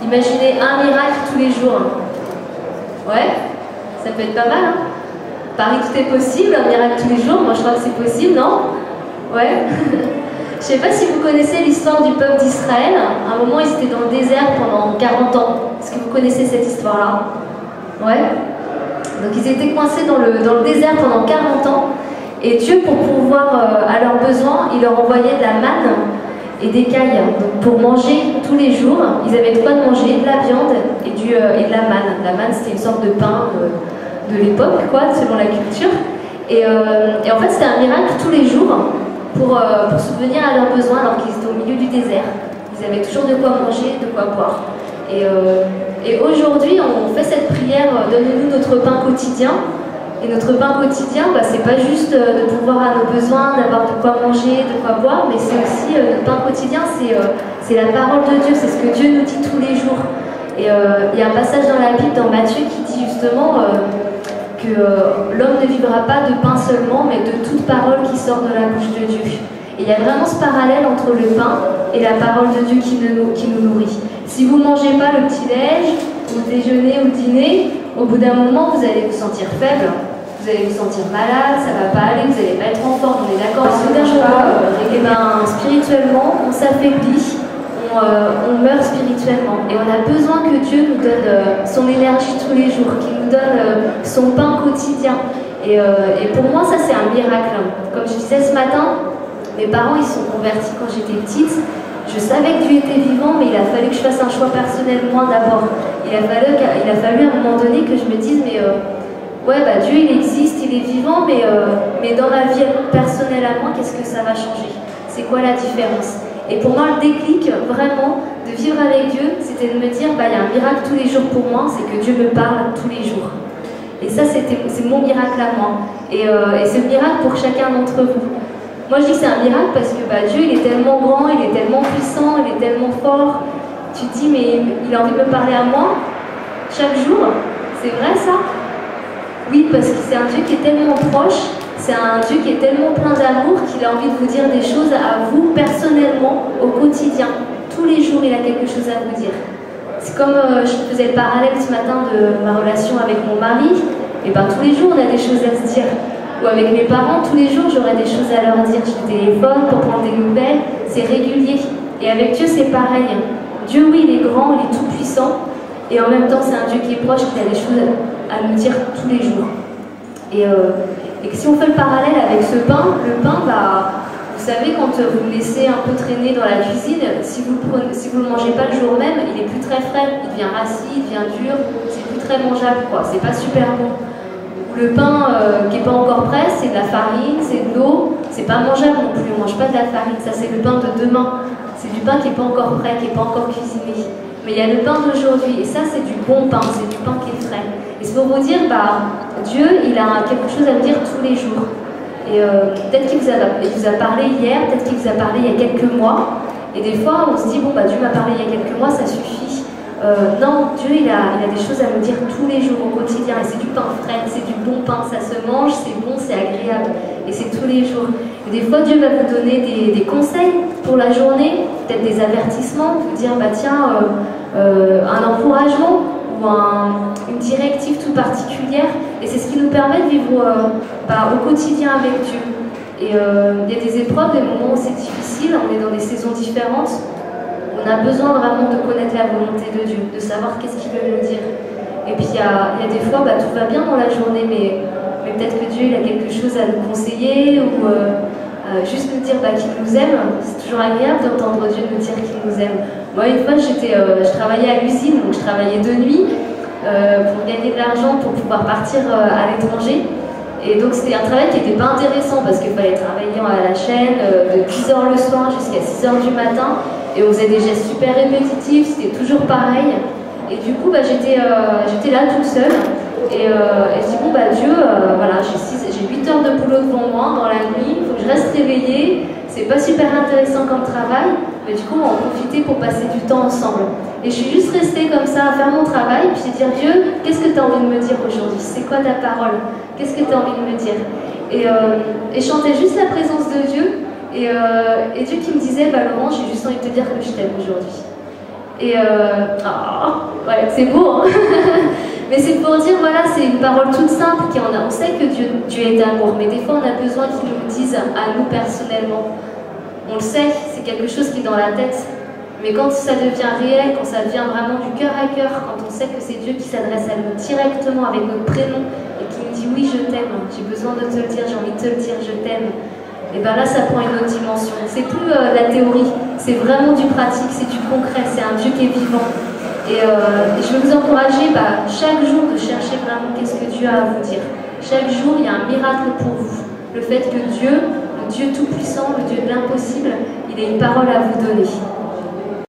Imaginez un miracle tous les jours. Ouais, ça peut être pas mal, hein? Paris, tout est possible, un miracle tous les jours, moi je crois que c'est possible, non? Ouais. Je sais pas si vous connaissez l'histoire du peuple d'Israël. À un moment, ils étaient dans le désert pendant 40 ans. Est-ce que vous connaissez cette histoire-là? Ouais. Donc ils étaient coincés dans le désert pendant 40 ans. Et Dieu, pour pourvoir à leurs besoins, il leur envoyait de la manne et des cailles. Donc pour manger tous les jours, ils avaient de quoi manger, de la viande et de la manne. La manne, c'était une sorte de pain de l'époque, quoi, selon la culture. Et en fait, c'était un miracle tous les jours pour subvenir à leurs besoins alors qu'ils étaient au milieu du désert. Ils avaient toujours de quoi manger, de quoi boire. Et aujourd'hui, on fait cette prière, donne-nous notre pain quotidien. Et notre pain quotidien, c'est pas juste de pouvoir à nos besoins, d'avoir de quoi manger, de quoi boire, mais c'est aussi notre pain quotidien, c'est la parole de Dieu, c'est ce que Dieu nous dit tous les jours. Et il y a un passage dans la Bible, dans Matthieu, qui dit justement que l'homme ne vivra pas de pain seulement, mais de toute parole qui sort de la bouche de Dieu. Et il y a vraiment ce parallèle entre le pain et la parole de Dieu qui nous nourrit. Si vous ne mangez pas le petit-déj, ou le déjeuner ou le dîner, au bout d'un moment, vous allez vous sentir faible, vous allez vous sentir malade, ça ne va pas aller, vous n'allez pas être en forme, on est d'accord? Et bien, spirituellement, on s'affaiblit, on meurt spirituellement. Et on a besoin que Dieu nous donne son énergie tous les jours, qu'il nous donne son pain quotidien. Et pour moi, ça c'est un miracle. Comme je disais ce matin, mes parents ils sont convertis quand j'étais petite. Je savais que Dieu était vivant, mais il a fallu que je fasse un choix personnel moi d'abord. Il a fallu à un moment donné que je me dise, mais ouais, Dieu il existe, il est vivant, mais dans ma vie personnelle à moi, qu'est-ce que ça va changer? C'est quoi la différence? Et pour moi, le déclic, vraiment, de vivre avec Dieu, c'était de me dire, il y a un miracle tous les jours pour moi, c'est que Dieu me parle tous les jours. Et ça, c'est mon miracle à moi. Et c'est le miracle pour chacun d'entre vous. Moi, je dis que c'est un miracle parce que Dieu, il est tellement grand, il est tellement puissant, il est tellement fort. Tu te dis, mais il a envie de me parler à moi chaque jour. C'est vrai, ça? Oui, parce que c'est un Dieu qui est tellement proche, c'est un Dieu qui est tellement plein d'amour qu'il a envie de vous dire des choses à vous personnellement, au quotidien. Tous les jours, il a quelque chose à vous dire. C'est comme je faisais le parallèle ce matin de ma relation avec mon mari. Et tous les jours, on a des choses à se dire. Ou avec mes parents, tous les jours, j'aurai des choses à leur dire. Je téléphone pour prendre des nouvelles, c'est régulier. Et avec Dieu, c'est pareil. Dieu, oui, il est grand, il est tout puissant. Et en même temps, c'est un Dieu qui est proche, qui a des choses à nous dire tous les jours. Et si on fait le parallèle avec ce pain, le pain, vous savez, quand vous le laissez un peu traîner dans la cuisine, si vous ne le mangez pas le jour même, il est plus très frais, il devient rassis, il devient dur, c'est plus très mangeable, quoi. C'est pas super bon. Le pain qui n'est pas encore prêt, c'est de la farine, c'est de l'eau, c'est pas mangeable non plus, on ne mange pas de la farine, ça c'est le pain de demain. C'est du pain qui n'est pas encore prêt, qui n'est pas encore cuisiné. Mais il y a le pain d'aujourd'hui, et ça c'est du bon pain, c'est du pain qui est frais. Et c'est pour vous dire, Dieu, il a quelque chose à me dire tous les jours. Et peut-être qu'il vous a parlé hier, peut-être qu'il vous a parlé il y a quelques mois. Et des fois, on se dit, bon, Dieu m'a parlé il y a quelques mois, ça suffit. Non, Dieu, il a des choses à nous dire tous les jours au quotidien. Et c'est du pain frais, c'est du bon pain, ça se mange, c'est bon, c'est agréable. Et c'est tous les jours. Et des fois, Dieu va vous donner des conseils pour la journée, peut-être des avertissements, vous dire, tiens, un encouragement ou une directive tout particulière. Et c'est ce qui nous permet de vivre au quotidien avec Dieu. Et il y a des épreuves, des moments où c'est difficile, on est dans des saisons différentes. On a besoin vraiment de connaître la volonté de Dieu, de savoir qu'est-ce qu'il veut nous dire. Et puis il y a des fois, tout va bien dans la journée, mais peut-être que Dieu il a quelque chose à nous conseiller ou juste nous dire qu'il nous aime. C'est toujours agréable d'entendre Dieu nous dire qu'il nous aime. Moi, une fois, je travaillais à l'usine, donc je travaillais de nuit pour gagner de l'argent pour pouvoir partir à l'étranger. Et donc c'était un travail qui n'était pas intéressant parce qu'il fallait travailler à la chaîne de 10h le soir jusqu'à 6h du matin. Et on faisait des gestes super répétitifs, c'était toujours pareil. Et du coup, j'étais là toute seule. Et je dis, Dieu, voilà, j'ai 8 heures de boulot devant moi dans la nuit, il faut que je reste réveillée. C'est pas super intéressant comme travail, mais du coup, on va en profiter pour passer du temps ensemble. Et je suis juste restée comme ça à faire mon travail, puis j'ai dit, Dieu, qu'est-ce que tu as envie de me dire aujourd'hui? C'est quoi ta parole? Qu'est-ce que tu as envie de me dire? Et je chantais juste la présence de Dieu. Et Dieu qui me disait, Laurent, j'ai juste envie de te dire que je t'aime aujourd'hui. Et ouais, c'est beau, hein. Mais c'est pour dire, voilà, c'est une parole toute simple. On sait que Dieu est amour, mais des fois on a besoin qu'il nous le dise à nous personnellement. On le sait, c'est quelque chose qui est dans la tête. Mais quand ça devient réel, quand ça devient vraiment du cœur à cœur, quand on sait que c'est Dieu qui s'adresse à nous directement avec notre prénom et qui nous dit oui, je t'aime, j'ai besoin de te le dire, j'ai envie de te le dire, je t'aime. Et bien là, ça prend une autre dimension. C'est plus la théorie, c'est vraiment du pratique, c'est du concret, c'est un Dieu qui est vivant. Et je veux vous encourager chaque jour de chercher vraiment qu'est-ce que Dieu a à vous dire. Chaque jour, il y a un miracle pour vous. Le fait que Dieu, le Dieu tout-puissant, le Dieu de l'impossible, il a une parole à vous donner.